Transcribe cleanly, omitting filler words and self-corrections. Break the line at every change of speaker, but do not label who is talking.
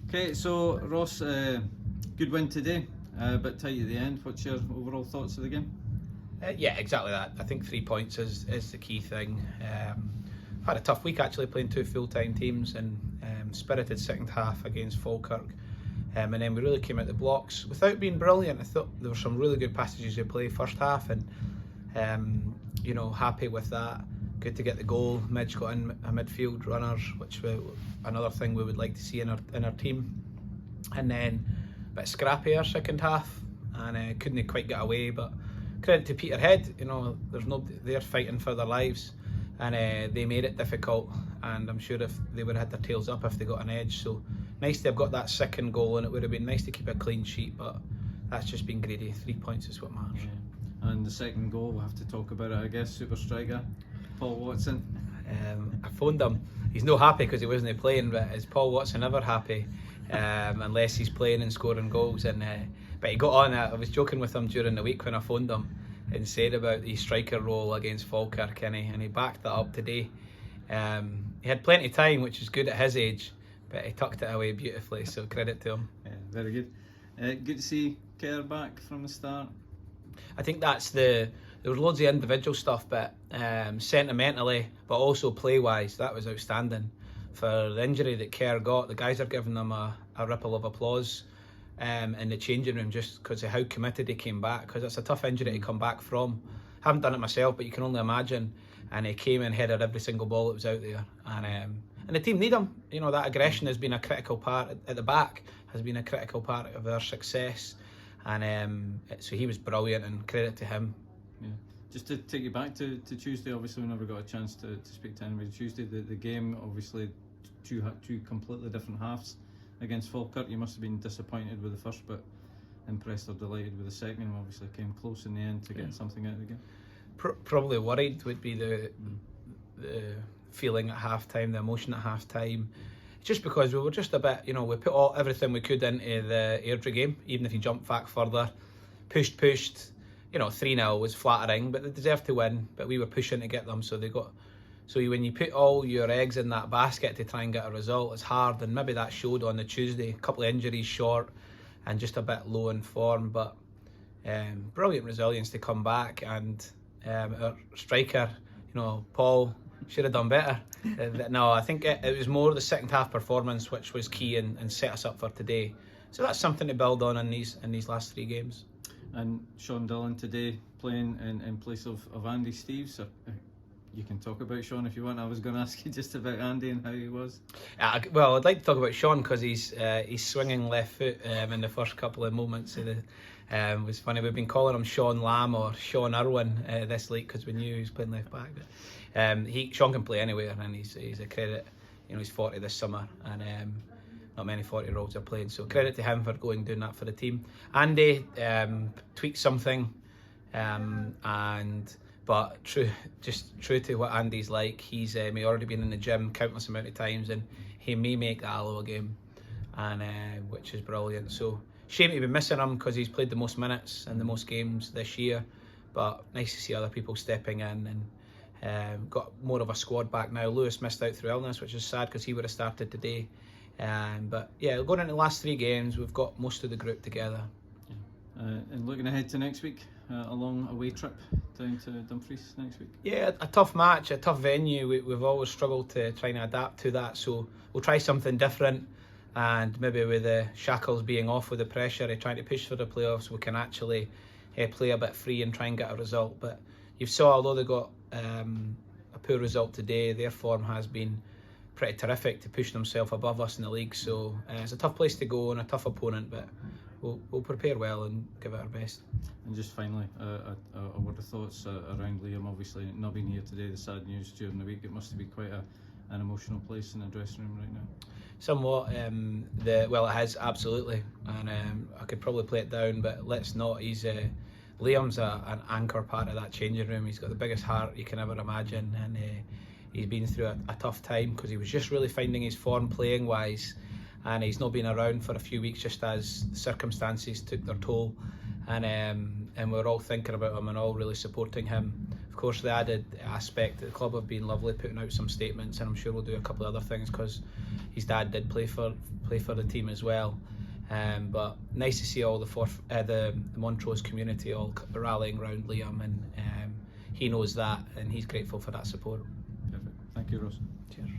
Okay, so Ross, good win today, a bit tight at the end. What's your overall thoughts of the game?
Yeah, exactly that. I think 3 points is the key thing. Had a tough week actually, playing two full-time teams, and spirited second half against Falkirk. And then we really came out the blocks without being brilliant. I thought there were some really good passages of play first half, and happy with that. Good to get the goal. Midge got in a midfield runners, which another thing we would like to see in our team. And then a bit scrappier second half, and couldn't quite get away. But credit to Peterhead, they're fighting for their lives, and they made it difficult. And I'm sure if they would have had their tails up if they got an edge. So nice to have got that second goal, and it would have been nice to keep a clean sheet, but that's just been greedy. 3 points is what matters.
Yeah. And the second goal, we'll have to talk about it, I guess. Super striker Paul Watson.
I phoned him. He's no happy because he wasn't playing, but is Paul Watson ever happy unless he's playing and scoring goals? But he got on. I was joking with him during the week when I phoned him and said about the striker role against Falkirk, and he backed that up today. He had plenty of time, which is good at his age, but he tucked it away beautifully, so credit to him.
Yeah, very good. Good to see Kerr back from the start.
I think there was loads of individual stuff, but sentimentally, but also play-wise, that was outstanding. For the injury that Kerr got, the guys are giving them a ripple of applause in the changing room just because of how committed he came back, because it's a tough injury to come back from. I haven't done it myself, but you can only imagine. And he came and headed every single ball that was out there. And the team need him. That aggression has been a critical part at the back, has been a critical part of our success. And so he was brilliant, and credit to him.
Yeah. Just to take you back to Tuesday, obviously we never got a chance to speak to anybody Tuesday. The game, obviously two completely different halves against Falkirk. You must have been disappointed with the first, but impressed or delighted with the second. Obviously came close in the end to getting something out of the game.
Probably worried would be the feeling at half time, the emotion at half time. Just because we were just a bit, we put everything we could into the Airdrie game, even if you jump back further, pushed. 3-0 was flattering, but they deserved to win. But we were pushing to get them, so they got. So when you put all your eggs in that basket to try and get a result, it's hard, and maybe that showed on the Tuesday. A couple of injuries short, and just a bit low in form. But brilliant resilience to come back, and our striker, Paul, should have done better. No, I think it was more the second half performance which was key and set us up for today. So that's something to build on in these last 3 games.
And Sean Dillon today playing in place of Andy Steeves. So you can talk about Sean if you want. I was going to ask you just about Andy and how he was.
Well, I'd like to talk about Sean because he's swinging left foot in the first couple of moments. It was funny, we've been calling him Sean Lamb or Sean Irwin this week because we knew he was playing left back. But, Sean can play anywhere, and he's a credit. He's 40 this summer, and not many 40-year-olds are playing, so credit to him for doing that for the team. Andy tweaked something, but true to what Andy's like. He's may already been in the gym countless amount of times, and he may make the Alloa game, and which is brilliant. So shame to be missing him because he's played the most minutes and the most games this year, but nice to see other people stepping in, and got more of a squad back now. Lewis missed out through illness, which is sad because he would have started today. But yeah, going into the last 3 games, we've got most of the group together.
Yeah. And looking ahead to next week, a long away trip down to Dumfries next week.
Yeah, a tough match, a tough venue. We've always struggled to try and adapt to that, so we'll try something different. And maybe with the shackles being off with the pressure of trying to push for the playoffs, we can actually play a bit free and try and get a result. But you saw, although they got a poor result today, their form has been pretty terrific to push themselves above us in the league. So it's a tough place to go and a tough opponent, but we'll prepare well and give it our best.
And just finally, a word of thoughts around Liam. Obviously not being here today, the sad news during the week. It must have been quite an emotional place in the dressing room right now.
Somewhat. It has, absolutely, and I could probably play it down, but let's not. Liam's an anchor part of that changing room. He's got the biggest heart you can ever imagine, and he's been through a tough time because he was just really finding his form playing wise, and he's not been around for a few weeks just as circumstances took their toll, and we're all thinking about him and all really supporting him. Of course, the added aspect, the club have been lovely putting out some statements, and I'm sure we'll do a couple of other things because his dad did play for the team as well. But nice to see all the Montrose community all rallying around Liam, and he knows that, and he's grateful for that support.
Perfect. Thank you, Ross.
Cheers.